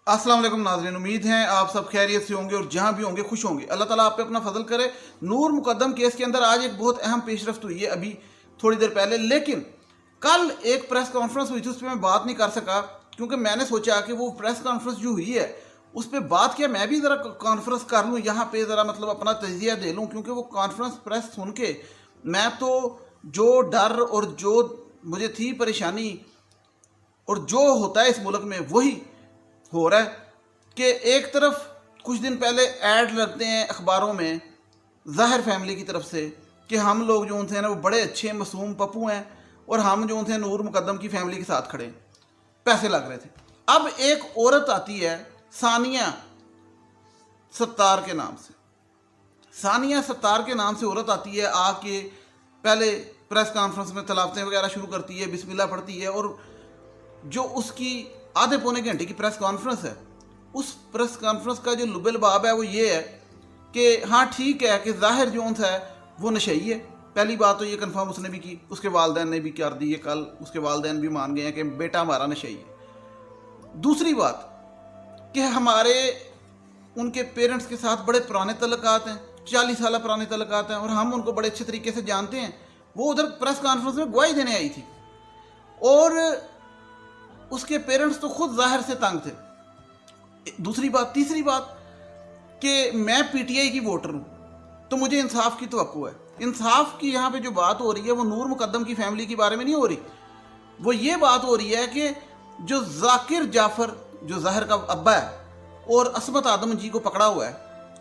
अस्सलाम वालेकुम नाज़रीन, उम्मीद है आप सब खैरियत से होंगे और जहाँ भी होंगे खुश होंगे। अल्लाह ताला आप पे अपना फजल करे। नूर मुकद्दम केस के अंदर आज एक बहुत अहम पेशरफ्त हुई है अभी थोड़ी देर पहले, लेकिन कल एक प्रेस कॉन्फ्रेंस हुई थी, उस पर मैं बात नहीं कर सका क्योंकि मैंने सोचा कि वो प्रेस कॉन्फ्रेंस जो हुई है उस पर बात किया, मैं भी ज़रा कॉन्फ्रेंस कर लूँ यहाँ पे, ज़रा मतलब अपना तजिया दे लूँ, क्योंकि वो कॉन्फ्रेंस प्रेस सुन के मैं तो जो डर और जो मुझे थी परेशानी और जो होता है इस मुल्क में वही हो रहा है कि एक तरफ कुछ दिन पहले ऐड लगते हैं अखबारों में ज़ाहिर फैमिली की तरफ से कि हम लोग जो थे ना वो बड़े अच्छे मासूम पप्पू हैं और हम जो थे नूर मुकद्दम की फैमिली के साथ खड़े, पैसे लग रहे थे। अब एक औरत आती है सानिया सत्तार के नाम से, सानिया सत्तार के नाम से औरत आती है, आके पहले प्रेस कॉन्फ्रेंस में तलावतें वगैरह शुरू करती है, बिस्मिल्लाह पढ़ती है, और जो उसकी आधे पौने घंटे की प्रेस कॉन्फ्रेंस है, उस प्रेस कॉन्फ्रेंस का जो लुबल बाब है वो ये है कि हाँ ठीक है कि ज़ाहिर जोन्स है वो नशई है। पहली बात तो ये कंफर्म उसने भी की, उसके वालदैन ने भी कर दी है, कल उसके वालदैन भी मान गए हैं कि बेटा हमारा नशई है। दूसरी बात कि हमारे उनके पेरेंट्स के साथ बड़े पुराने तल्लुकात हैं, 40 साल पुराने तल्लुकात हैं, और हम उनको बड़े अच्छे तरीके से जानते हैं। वो उधर प्रेस कॉन्फ्रेंस में गवाही देने आई थी और उसके पेरेंट्स तो खुद ज़ाहिर से तंग थे। दूसरी बात, तीसरी बात कि मैं पीटीआई की वोटर हूँ तो मुझे इंसाफ की तवक्को है। इंसाफ की यहाँ पे जो बात हो रही है वो नूर मुकद्दम की फैमिली के बारे में नहीं हो रही, वो ये बात हो रही है कि जो जाकिर जाफ़र जो ज़ाहिर का अब्बा है और असमत आदम जी को पकड़ा हुआ है,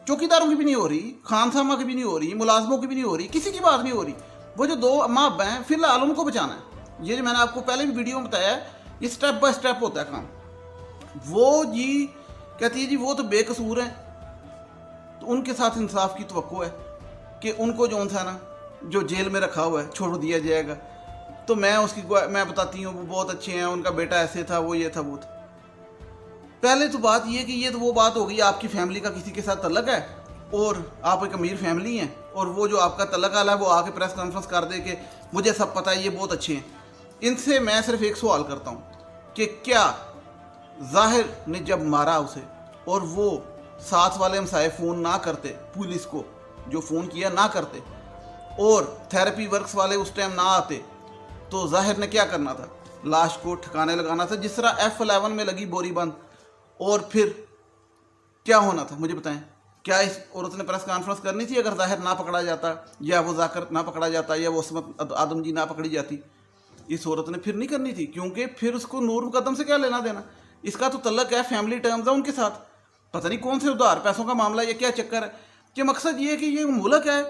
चौकीदारों की भी नहीं हो रही, खान सामा की भी नहीं हो रही, मुलाजमों की भी नहीं हो रही, किसी की बात नहीं हो रही। वो जो दो अम्मा अब्बा हैं फिलहाल उनको बचाना है। ये जो मैंने आपको पहले भी वीडियो में बताया है, ये स्टेप बाय स्टेप होता है काम। वो जी कहती है जी वो तो बेकसूर हैं, तो उनके साथ इंसाफ की तवक्को है कि उनको जो था ना जो जेल में रखा हुआ है छोड़ दिया जाएगा। तो मैं उसकी मैं बताती हूँ वो बहुत अच्छे हैं, उनका बेटा ऐसे था, वो ये था वो था। पहले तो बात ये कि ये तो वो बात हो गई आपकी फैमिली का किसी के साथ तल्लक है और आप एक अमीर फैमिली हैं, और वो जो आपका तल्लक वाला है वो आके प्रेस कॉन्फ्रेंस कर दे कि मुझे सब पता है, ये बहुत अच्छे हैं। इनसे मैं सिर्फ एक सवाल करता हूँ कि क्या ज़ाहिर ने जब मारा उसे और वो साथ वाले हमसाए फ़ोन ना करते, पुलिस को जो फ़ोन किया ना करते, और थेरेपी वर्क्स वाले उस टाइम ना आते, तो ज़ाहिर ने क्या करना था? लाश को ठिकाने लगाना था, जिस तरह F11 में लगी बोरी बंद। और फिर क्या होना था मुझे बताएं? क्या इस औरत ने प्रेस कॉन्फ्रेंस करनी थी अगर ज़ाहिर ना पकड़ा जाता, या वो जाकर ना पकड़ा जाता, या वो असमत आदम जी ना पकड़ी जाती? इस औरत ने फिर नहीं करनी थी, क्योंकि फिर उसको नूर मुकद्दम से क्या लेना देना? इसका तो तल्लक है फैमिली टर्म्स है उनके साथ। पता नहीं कौन से उधार पैसों का मामला, ये क्या चक्कर है कि मकसद ये है कि ये मुल्क है,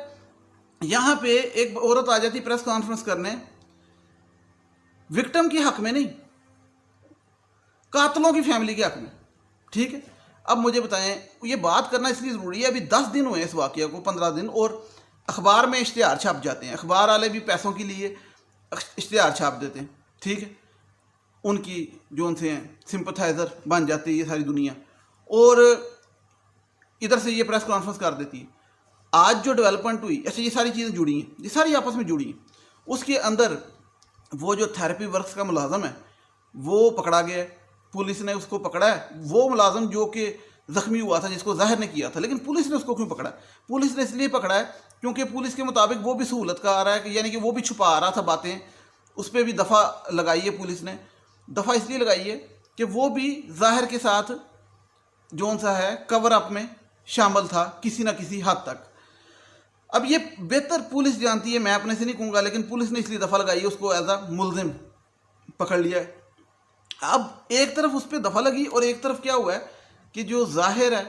यहाँ पे एक औरत आ जाती प्रेस कॉन्फ्रेंस करने विक्टिम के हक में नहीं, कातलों की फैमिली के हक में। ठीक है, अब मुझे बताएं, ये बात करना इसलिए ज़रूरी है, अभी 10 दिन हुए इस वाक़े को, 15 दिन, और अखबार में इश्तिहार छाप जाते हैं, अखबार वाले भी पैसों के लिए इश्तिहार छाप देते हैं। ठीक है, उनकी जो उनसे हैं सिंपथाइज़र बन जाती है ये सारी दुनिया, और इधर से ये प्रेस कॉन्फ्रेंस कर देती है। आज जो डेवलपमेंट हुई, ऐसे ये सारी चीज़ें जुड़ी हैं, ये सारी आपस में जुड़ी हैं। उसके अंदर वो जो थेरेपी वर्क्स का मुलाजम है वो पकड़ा गया है, पुलिस ने उसको पकड़ा है। वो मुलाजम जो कि ज़ख्मी हुआ था, जिसको ज़ाहिर ने किया था, लेकिन पुलिस ने उसको क्यों पकड़ा? पुलिस ने इसलिए पकड़ा है क्योंकि पुलिस के मुताबिक वो भी सहूलत का आ रहा है कि यानी कि वो भी छुपा रहा था बातें, उस पर भी दफ़ा लगाई है पुलिस ने। दफ़ा इसलिए लगाई है कि वो भी ज़ाहिर के साथ जोन सा है कवर अप में शामिल था किसी ना किसी हद तक। अब ये बेहतर पुलिस जानती है, मैं अपने से नहीं कहूँगा, लेकिन पुलिस ने इसलिए दफ़ा लगाई है, उसको एज अ मुलजिम पकड़ लिया है। अब एक तरफ उस पर दफ़ा लगी और एक तरफ क्या हुआ है कि जो ज़ाहिर है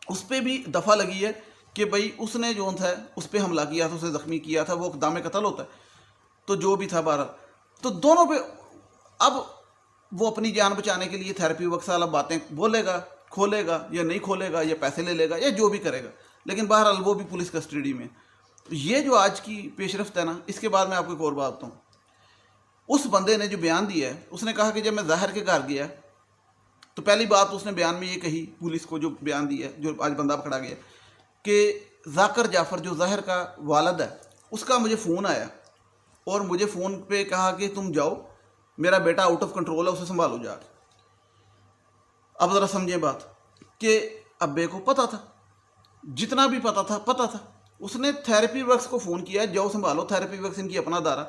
उस पर भी दफ़ा लगी है कि भाई उसने जो था उस पर हमला किया था, उसे ज़ख्मी किया था, वो दाम कत्ल होता है, तो जो भी था बहरहाल, तो दोनों पे अब वो अपनी जान बचाने के लिए थेरेपी वर्क्स वाला बातें बोलेगा, खोलेगा या नहीं खोलेगा, या पैसे ले लेगा, या जो भी करेगा, लेकिन बहरहाल वो भी पुलिस कस्टडी में। तो ये जो आज की पेशरफ्त है ना, इसके बाद मैं आपको एक और बात बताऊँ। उस बंदे ने जो बयान दिया है, उसने कहा कि जब मैं ज़ाहिर के घर गया तो पहली बात उसने बयान में ये कही, पुलिस को जो बयान दिया है, जो आज बंदा पकड़ा गया, कि जाकिर जाफ़र जो ज़ाहिर का वालिद है, उसका मुझे फ़ोन आया और मुझे फ़ोन पे कहा कि तुम जाओ, मेरा बेटा आउट ऑफ कंट्रोल है, उसे संभालो जाके। अब ज़रा समझें बात कि अब्बे को पता था, जितना भी पता था। उसने थेरेपी वर्क्स को फ़ोन किया, जाओ संभालो थेरेपी वर्क्स इनकी अपना दारा।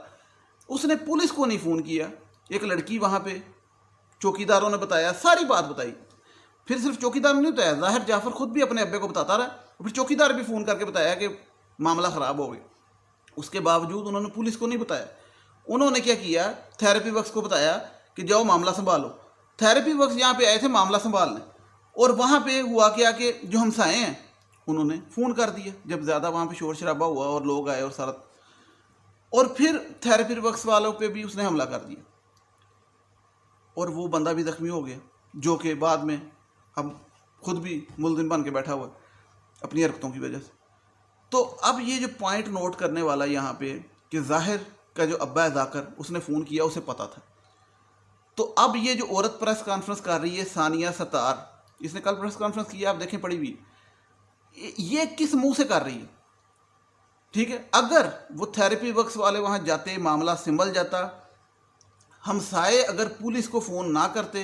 उसने पुलिस को नहीं फ़ोन किया। एक लड़की वहाँ पे चौकीदारों ने बताया, सारी बात बताई। फिर सिर्फ चौकीदार ने नहीं बताया, ज़ाहिर जाफ़र खुद भी अपने अब्बे को बताता रहा। फिर चौकीदार भी फ़ोन करके बताया कि मामला ख़राब हो गया। उसके बावजूद उन्होंने पुलिस को नहीं बताया। उन्होंने क्या किया, थेरेपी वर्क्स को बताया कि जाओ मामला संभालो। थेरेपी वर्क्स यहाँ पे आए थे मामला संभालने, और वहाँ पे हुआ क्या कि जो हमसाए हैं उन्होंने फ़ोन कर दिया जब ज़्यादा वहाँ पे शोर शराबा हुआ और लोग आए और सारा, और फिर थेरेपी वर्क्स वालों पे भी उसने हमला कर दिया और वो बंदा भी ज़ख्मी हो गया, जो कि बाद में अब खुद भी मुलजिम बन के बैठा हुआ अपनी हरकतों की वजह से। तो अब ये जो पॉइंट नोट करने वाला यहाँ पे कि ज़ाहिर का जो अब्बा है ज़ाकर, उसने फ़ोन किया, उसे पता था। तो अब ये जो औरत प्रेस कॉन्फ्रेंस कर रही है, सानिया सत्तार, इसने कल प्रेस कॉन्फ्रेंस की, आप देखें पड़ी हुई, ये किस मुंह से कर रही है? ठीक है, अगर वो थेरेपी वर्क्स वाले वहाँ जाते, मामला सिंबल जाता, हमसाए अगर पुलिस को फ़ोन ना करते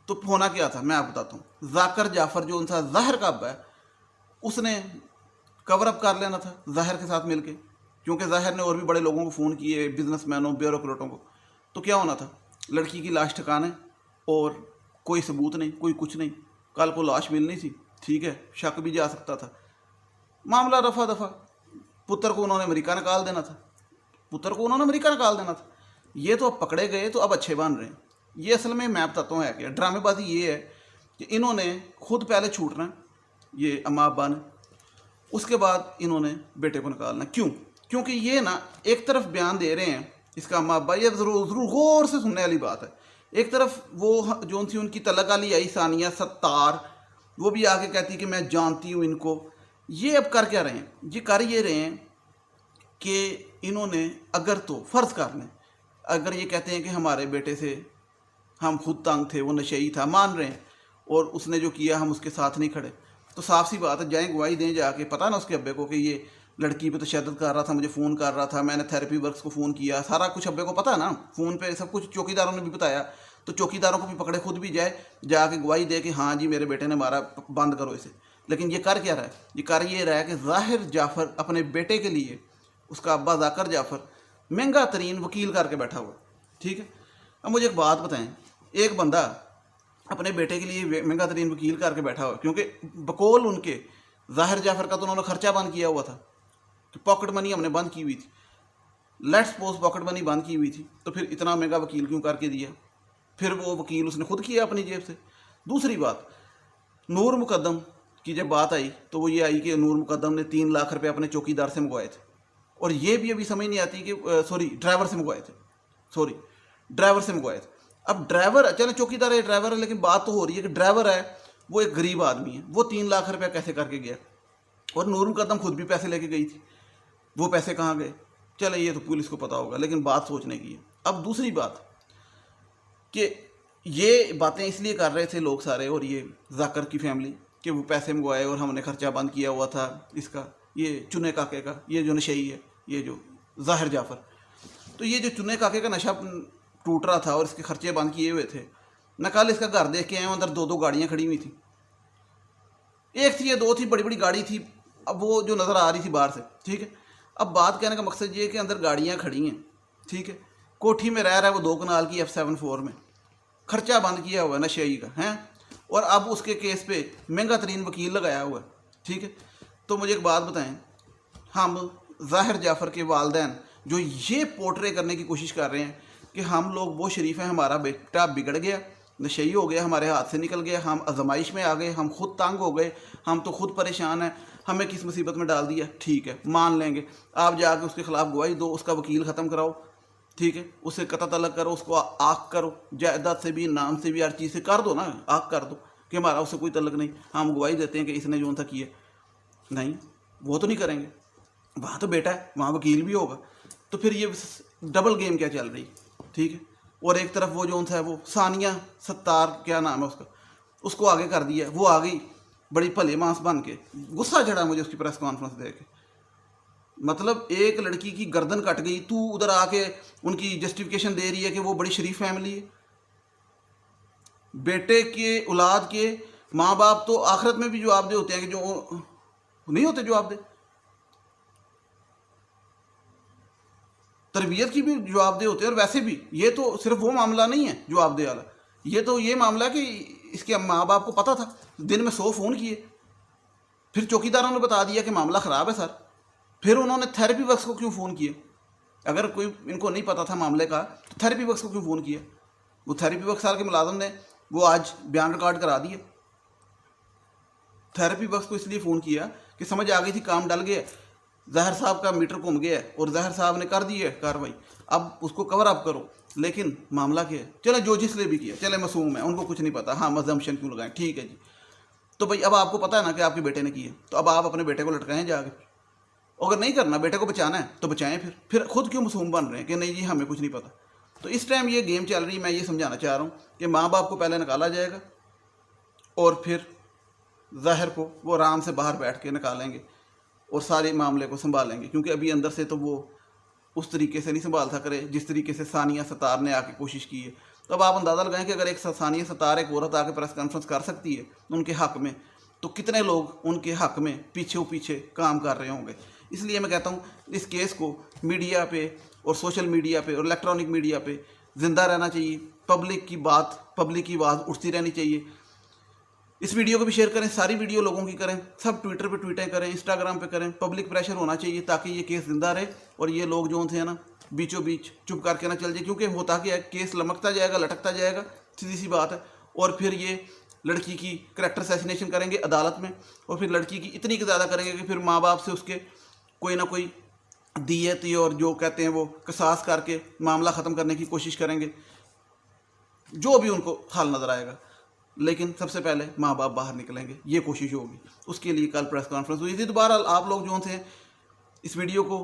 तो होना क्या था मैं आप बताता हूँ। ज़ाकर जाफ़र जो उनका ज़ाहिर का अब्बा है, उसने कवर अप कर लेना था ज़ाहिर के साथ मिलके, क्योंकि ज़ाहिर ने और भी बड़े लोगों को फ़ोन किए, बिजनेसमैनों, ब्यूरोक्रेटों को। तो क्या होना था, लड़की की लाश ठिकाने और कोई सबूत नहीं, कोई कुछ नहीं। कल को लाश मिलनी थी, ठीक है, शक भी जा सकता था, मामला रफा दफा। पुत्र को उन्होंने अमेरिका निकाल देना था। ये तो अब पकड़े गए तो अब अच्छे बन रहे हैं। ये असल में मैं बताता हूँ है क्या, ड्रामेबाजी ये है कि इन्होंने खुद पहले छूटना, ये अम्मा अब्बा ने, उसके बाद इन्होंने बेटे को निकालना। क्यों? क्योंकि ये ना एक तरफ बयान दे रहे हैं इसका अम्मा अब्बा, ये ज़रूर गौर से सुनने वाली बात है। एक तरफ वो जो थी उनकी तलक वाली आई सानिया सत्तार, वो भी आके कहती कि मैं जानती हूँ इनको। ये अब कर क्या रहे हैं? ये कर ये रहे हैं कि इन्होंने अगर तो फ़र्ज़ कर लें, अगर ये कहते हैं कि हमारे बेटे से हम खुद तंग थे, वो नशेई था, मान रहे हैं, और उसने जो किया हम उसके साथ नहीं खड़े, तो साफ सी बात है, जाएँ गवाही दें जाके। पता ना उसके अब्बे को कि ये लड़की पे तशद्दुद कर रहा था, मुझे फ़ोन कर रहा था, मैंने थेरेपी वर्क्स को फ़ोन किया, सारा कुछ अब्बे को पता है ना, फ़ोन पे सब कुछ चौकीदारों ने भी बताया। तो चौकीदारों को भी पकड़े, खुद भी जाए, जाके गवाही दे कि हाँ जी मेरे बेटे ने मारा, बंद करो इसे। लेकिन ये कर क्या रहा है? ये कर ये रहा है कि ज़ाहिर जाफ़र अपने बेटे के लिए, उसका अब्बा ज़ाकर जाफ़र महंगा तरीन वकील करके बैठा हुआ, ठीक है। अब मुझे एक बात बताएं, एक बंदा अपने बेटे के लिए महंगा तरीन वकील करके बैठा हुआ, क्योंकि बकौल उनके ज़ाहिर जाफ़र का तो उन्होंने खर्चा बंद किया हुआ था कि पॉकेट मनी हमने बंद की हुई थी, लेट्स सपोज पॉकेट मनी बंद की हुई थी, तो फिर इतना महंगा वकील क्यों करके दिया? फिर वो वकील उसने खुद किया अपनी जेब से। दूसरी बात, नूर मुकद्दम की जब बात आई तो वो ये आई कि नूर मुकद्दम ने 3 लाख रुपए अपने चौकीदार से मंगवाए थे, और ये भी अभी समझ नहीं आती कि ड्राइवर से मंगवाए थे। अब ड्राइवर, चलो चौकीदार है, ड्राइवर है, लेकिन बात तो हो रही है कि ड्राइवर है, वो एक गरीब आदमी है, वो 3 लाख रुपया कैसे करके गया? और नूर मुकद्दम खुद भी पैसे लेके गई थी, वो पैसे कहाँ गए? चले ये तो पुलिस को पता होगा, लेकिन बात सोचने की है। अब दूसरी बात कि ये बातें इसलिए कर रहे थे लोग सारे, और ये ज़ाकर की फैमिली, कि वो पैसे मंगवाए और हमने खर्चा बंद किया हुआ था इसका, ये चुने काके का, ये जो नशेई है, ये जो ज़ाहिर जाफ़र, तो ये जो चुने काके का नशा टूट रहा था और इसके खर्चे बंद किए हुए थे। न कल इसका घर देख के आए, अंदर 2-2 गाड़ियाँ खड़ी हुई थी, एक थी या 2 थी, बड़ी बड़ी गाड़ी थी, अब वो जो नज़र आ रही थी बाहर से, ठीक है। अब बात कहने का मकसद ये है कि अंदर गाड़ियाँ खड़ी हैं, ठीक है, कोठी में रह रहा है वो 2 कनाल की F74 में, खर्चा बंद किया हुआ है नशेई का, हैं, और अब उसके केस पे महंगा तरीन वकील लगाया हुआ है, ठीक है। तो मुझे एक बात बताएं, हम ज़ाहिर जाफ़र के वालिदैन जो ये पोर्ट्रे करने की कोशिश कर रहे हैं कि हम लोग वो शरीफ हैं, हमारा बेटा बिगड़ गया, नशेई हो गया, हमारे हाथ से निकल गया, हम आजमाइश में आ गए, हम खुद तंग हो गए, हम तो खुद परेशान हैं, हमें किस मुसीबत में डाल दिया, ठीक है, मान लेंगे, आप जाके उसके ख़िलाफ़ गवाही दो, उसका वकील ख़त्म कराओ, ठीक है, उससे कता तलक करो, उसको आग करो, जायदाद से भी, नाम से भी, हर चीज़ से कर दो ना, आग कर दो कि हमारा उससे कोई तलक नहीं, हम गवाही देते हैं कि इसने जो था किया। नहीं, वो तो नहीं करेंगे, वहाँ तो बेटा है, वहाँ वकील भी होगा, तो फिर ये डबल गेम क्या चल रही, ठीक है। और एक तरफ वो जो था वो सानिया सत्तार, क्या नाम है उसका, उसको आगे कर दिया, वो आ गई बड़ी भले मांस बन के। गुस्सा चढ़ा मुझे उसकी प्रेस कॉन्फ्रेंस देख के, मतलब एक लड़की की गर्दन कट गई, तू उधर आके उनकी जस्टिफिकेशन दे रही है कि वो बड़ी शरीफ फैमिली है। بیٹے کے औलाद کے माँ बाप तो आखिरत में भी जवाबदेह होते हैं कि जो नहीं होते जवाबदेह, तरबियत की भी जवाबदेह होते हैं। और वैसे भी ये तो सिर्फ वो मामला नहीं है जवाबदेह वाला, ये तो ये मामला कि इसके माँ बाप को पता था, दिन में 100 फ़ोन किए, फिर चौकीदारों ने बता दिया कि मामला ख़राब है सर, फिर उन्होंने थेरेपी वर्क्स को क्यों फ़ोन किए? अगर कोई इनको नहीं पता था मामले का तो थेरेपी वर्क्स को क्यों फ़ोन किया? वो थेरेपी वर्क्स के मुलाजिम ने वो आज बयान रिकॉर्ड करा दिए। थेरेपी वर्क्स को इसलिए फ़ोन किया कि समझ आ गई थी काम डल गया, ज़हर साहब का मीटर घूम गया है और ज़हर साहब ने कर दी है कार्रवाई, अब उसको कवर अप करो। लेकिन मामला क्या है? चले जो जिसने भी किया, चले मासूम है, उनको कुछ नहीं पता, हाँ मजम्पशन क्यों लगाएं, ठीक है जी। तो भाई अब आपको पता है ना कि आपके बेटे ने किया, तो अब आप अपने बेटे को लटकाएं जाके। अगर नहीं करना, बेटे को बचाना है तो बचाएं, फिर खुद क्यों मासूम बन रहे हैं कि नहीं जी हमें कुछ नहीं पता? तो इस टाइम ये गेम चल रही है। मैं ये समझाना चाह रहा हूँ कि माँ बाप को पहले निकाला जाएगा और फिर ज़ाहिर को वो आराम से बाहर बैठ के निकालेंगे और सारे मामले को संभालेंगे, क्योंकि अभी अंदर से तो वो उस तरीके से नहीं संभाल सक रहे जिस तरीके से सानिया सतार ने आके कोशिश की है। तो अब आप अंदाज़ा लगाएं कि अगर एक सानिया सतार, एक औरत आके प्रेस कॉन्फ्रेंस कर सकती है उनके हक़ में, तो कितने लोग उनके हक़ में पीछे काम कर रहे होंगे। इसलिए मैं कहता हूँ इस केस को मीडिया पे और सोशल मीडिया पे और इलेक्ट्रॉनिक मीडिया पे ज़िंदा रहना चाहिए। पब्लिक की आवाज़ उठती रहनी चाहिए। इस वीडियो को भी शेयर करें, सारी वीडियो लोगों की करें, सब ट्विटर पे ट्वीटें करें, इंस्टाग्राम पे करें। पब्लिक प्रेशर होना चाहिए ताकि ये केस ज़िंदा रहे और ये लोग जो थे ना बीचों बीच चुप करके ना चल जाए, क्योंकि होता क्या है, केस लमकता जाएगा, लटकता जाएगा, सीधी सी बात है। और फिर ये लड़की की करैक्टर असैसिनेशन करेंगे अदालत में, और फिर लड़की की इतनी ज़्यादा करेंगे कि फिर माँ बाप से उसके कोई ना कोई दियत और जो कहते हैं वो कसास करके मामला ख़त्म करने की कोशिश करेंगे, जो भी उनको हाल नज़र आएगा। लेकिन सबसे पहले माँ बाप बाहर निकलेंगे, ये कोशिश होगी। उसके लिए कल प्रेस कॉन्फ्रेंस हुई थी। दोबारा आप लोग जो थे इस वीडियो को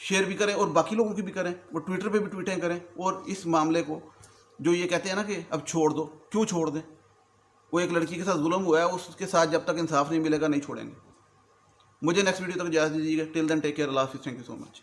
शेयर भी करें और बाकी लोगों की भी करें, वो ट्विटर पे भी ट्वीटें करें, और इस मामले को जो ये कहते हैं ना कि अब छोड़ दो, क्यों छोड़ दें? वो एक लड़की के साथ जुल्म हुआ है, उसके साथ जब तक इंसाफ नहीं मिलेगा नहीं छोड़ेंगे। मुझे नेक्स्ट वीडियो तक इजाज़त दीजिएगा। टिल देन टेक केयर, अल्लाह हाफिज़, थैंक यू सो मच।